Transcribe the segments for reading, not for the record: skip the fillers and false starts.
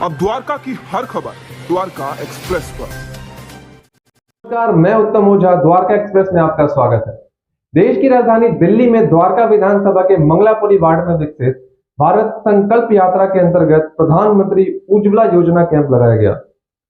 अब द्वारका की हर खबर द्वारका एक्सप्रेस पर। नमस्कार, मैं उत्तम ओझा। द्वारका एक्सप्रेस में आपका स्वागत है। देश की राजधानी दिल्ली में द्वारका विधानसभा के मंगलापुरी वार्ड में विकसित भारत संकल्प यात्रा के अंतर्गत प्रधानमंत्री उज्ज्वला योजना कैंप लगाया गया,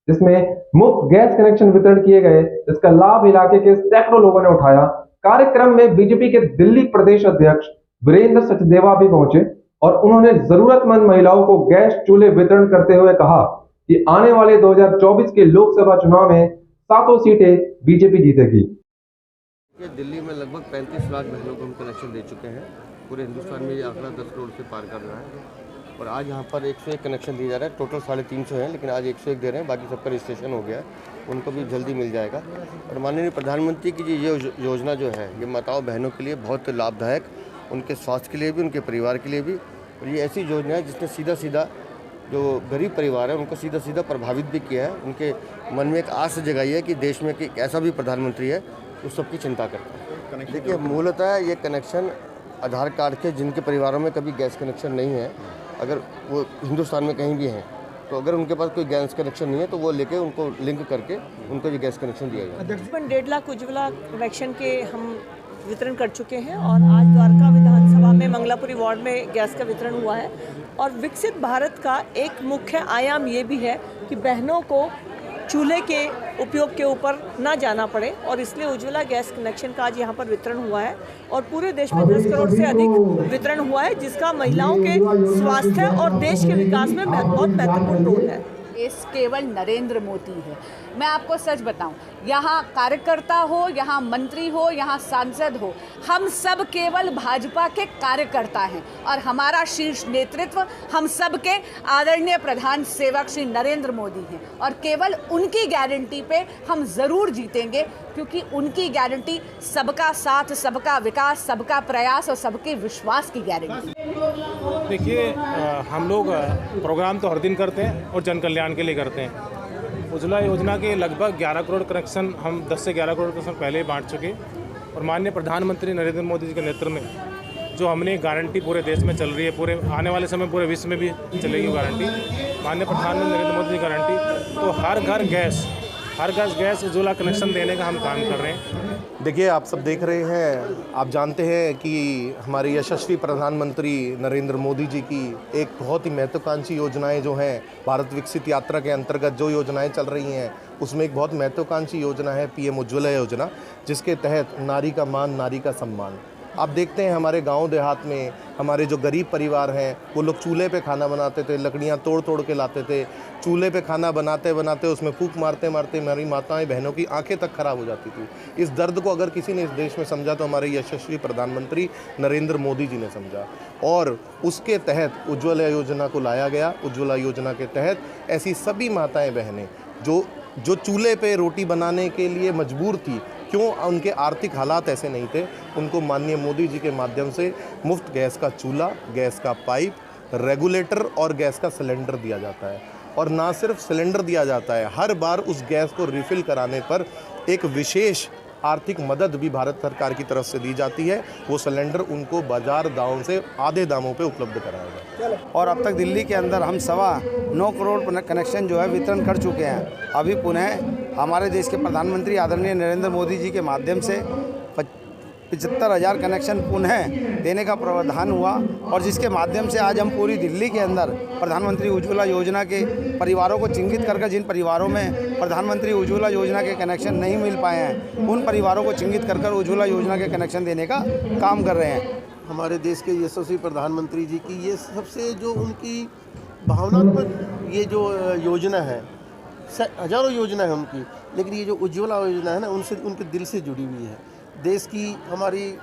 जिसमें मुफ्त गैस कनेक्शन वितरण किए गए। इसका लाभ इलाके के सैकड़ों लोगों ने उठाया। कार्यक्रम में बीजेपी के दिल्ली प्रदेश अध्यक्ष वीरेंद्र सचदेवा भी पहुंचे और उन्होंने जरूरतमंद महिलाओं को गैस चूल्हे वितरण करते हुए कहा कि आने वाले 2024 के लोकसभा चुनाव में 7 सीटें बीजेपी जीतेगी। दिल्ली में लगभग 35 लाख बहनों को हम कनेक्शन दे चुके हैं। पूरे हिंदुस्तान में ये आंकड़ा 10 करोड़ से पार कर रहा है और आज यहाँ पर 101 कनेक्शन दिया जा रहा है। टोटल 350 हैं, लेकिन आज 101 दे रहे हैं। बाकी सबका रजिस्ट्रेशन हो गया है, उनको भी जल्दी मिल जाएगा। और माननीय प्रधानमंत्री की ये योजना जो है, ये माताओं बहनों के लिए बहुत लाभदायक, उनके स्वास्थ्य के लिए भी, उनके परिवार के लिए भी। और ये ऐसी योजना है जिसने सीधा सीधा जो गरीब परिवार है उनको सीधा सीधा प्रभावित भी किया है। उनके मन में एक आस जगाई है कि देश में कि ऐसा भी प्रधानमंत्री है जो सबकी चिंता करता है। देखिए, मूलतः ये कनेक्शन आधार कार्ड के जिनके परिवारों में कभी गैस कनेक्शन नहीं है, अगर वो हिंदुस्तान में कहीं भी हैं, तो अगर उनके पास कोई गैस कनेक्शन नहीं है तो वो लेके उनको लिंक करके उनको ये गैस कनेक्शन दिया जाए। 1.5 लाख उज्ज्वला कनेक्शन के हम वितरण कर चुके हैं और आज द्वारका विधानसभा में मंगलापुरी वार्ड में गैस का वितरण हुआ है। और विकसित भारत का एक मुख्य आयाम ये भी है कि बहनों को चूल्हे के उपयोग के ऊपर ना जाना पड़े, और इसलिए उज्ज्वला गैस कनेक्शन का आज यहाँ पर वितरण हुआ है। और पूरे देश में 10 करोड़ से अधिक वितरण हुआ है, जिसका महिलाओं के स्वास्थ्य और देश के विकास में बहुत महत्वपूर्ण रोल है। देश केवल नरेंद्र मोदी है। मैं आपको सच बताऊं, यहाँ कार्यकर्ता हो, यहाँ मंत्री हो, यहाँ सांसद हो, हम सब केवल भाजपा के कार्यकर्ता हैं और हमारा शीर्ष नेतृत्व हम सब के आदरणीय प्रधान सेवक श्री नरेंद्र मोदी हैं और केवल उनकी गारंटी पे हम ज़रूर जीतेंगे, क्योंकि उनकी गारंटी सबका साथ, सबका विकास, सबका प्रयास और सबके विश्वास की गारंटी। देखिए, हम लोग प्रोग्राम तो हर दिन करते हैं और जन कल्याण के लिए करते हैं। उज्ज्वला योजना के लगभग 11 करोड़ कनेक्शन हम 10 से 11 करोड़ कनेक्शन पहले ही बांट चुके और माननीय प्रधानमंत्री नरेंद्र मोदी जी के नेतृत्व में जो हमने गारंटी पूरे देश में चल रही है, पूरे आने वाले समय पूरे विश्व में भी चलेगी गारंटी, माननीय प्रधानमंत्री नरेंद्र मोदी जी की गारंटी। तो हर घर गैस उज्ज्वला कनेक्शन देने का हम काम कर रहे हैं। देखिए, आप सब देख रहे हैं, आप जानते हैं कि हमारे यशस्वी प्रधानमंत्री नरेंद्र मोदी जी की एक बहुत ही महत्वाकांक्षी योजनाएं जो हैं, भारत विकसित यात्रा के अंतर्गत जो योजनाएं चल रही हैं, उसमें एक बहुत महत्वाकांक्षी योजना है पीएम उज्ज्वला योजना, जिसके तहत नारी का मान, नारी का सम्मान। आप देखते हैं हमारे गांव देहात में हमारे जो गरीब परिवार हैं, वो लोग चूल्हे पे खाना बनाते थे, लकड़ियां तोड़ तोड़ के लाते थे। चूल्हे पे खाना बनाते बनाते उसमें फूंक मारते मारते हमारी माताएं बहनों की आंखें तक खराब हो जाती थी। इस दर्द को अगर किसी ने इस देश में समझा तो हमारे यशस्वी प्रधानमंत्री नरेंद्र मोदी जी ने समझा और उसके तहत उज्ज्वला योजना को लाया गया। उज्ज्वला योजना के तहत ऐसी सभी माताएँ बहनें जो चूल्हे पे रोटी बनाने के लिए मजबूर थी, क्यों उनके आर्थिक हालात ऐसे नहीं थे, उनको माननीय मोदी जी के माध्यम से मुफ्त गैस का चूल्हा, गैस का पाइप, रेगुलेटर और गैस का सिलेंडर दिया जाता है। और ना सिर्फ सिलेंडर दिया जाता है, हर बार उस गैस को रिफ़िल कराने पर एक विशेष आर्थिक मदद भी भारत सरकार की तरफ से दी जाती है। वो सिलेंडर उनको बाजार दामों से आधे दामों पे उपलब्ध कराया जाए। और अब तक दिल्ली के अंदर हम 9.25 करोड़ कनेक्शन जो है वितरण कर चुके हैं। अभी पुनः हमारे देश के प्रधानमंत्री आदरणीय नरेंद्र मोदी जी के माध्यम से 75,000 कनेक्शन पुनः देने का प्रावधान हुआ और जिसके माध्यम से आज हम पूरी दिल्ली के अंदर प्रधानमंत्री उज्ज्वला योजना के परिवारों को चिन्हित करके, जिन परिवारों में प्रधानमंत्री उज्ज्वला योजना के कनेक्शन नहीं मिल पाए हैं, उन परिवारों को चिन्हित कर उज्ज्वला योजना के कनेक्शन देने का काम कर रहे हैं। हमारे देश के यशस्वी प्रधानमंत्री जी की ये सबसे जो उनकी भावनात्मक ये जो योजना है, हजारों योजना है उनकी, लेकिन ये जो उज्ज्वला योजना है ना, उनसे उनके दिल से जुड़ी हुई है। देश की हमारी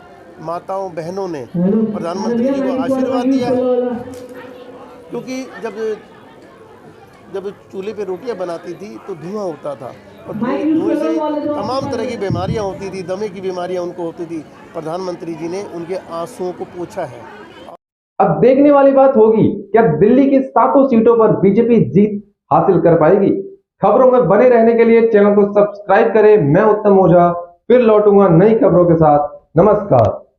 माताओं बहनों ने प्रधानमंत्री जी को आशीर्वाद दिया है, क्योंकि जब चूल्हे पे रोटियां बनाती थी तो धुआं होता था और धुएं से तमाम तरह की बीमारियां होती थी, दमे की बीमारियां उनको होती थी। प्रधानमंत्री जी ने उनके आंसुओं को पोंछा है। अब देखने वाली बात होगी, क्या दिल्ली की 7 सीटों पर बीजेपी जीत हासिल कर पाएगी? खबरों में बने रहने के लिए चैनल को सब्सक्राइब करें। मैं उत्तम ओझा फिर लौटूंगा नई खबरों के साथ। नमस्कार।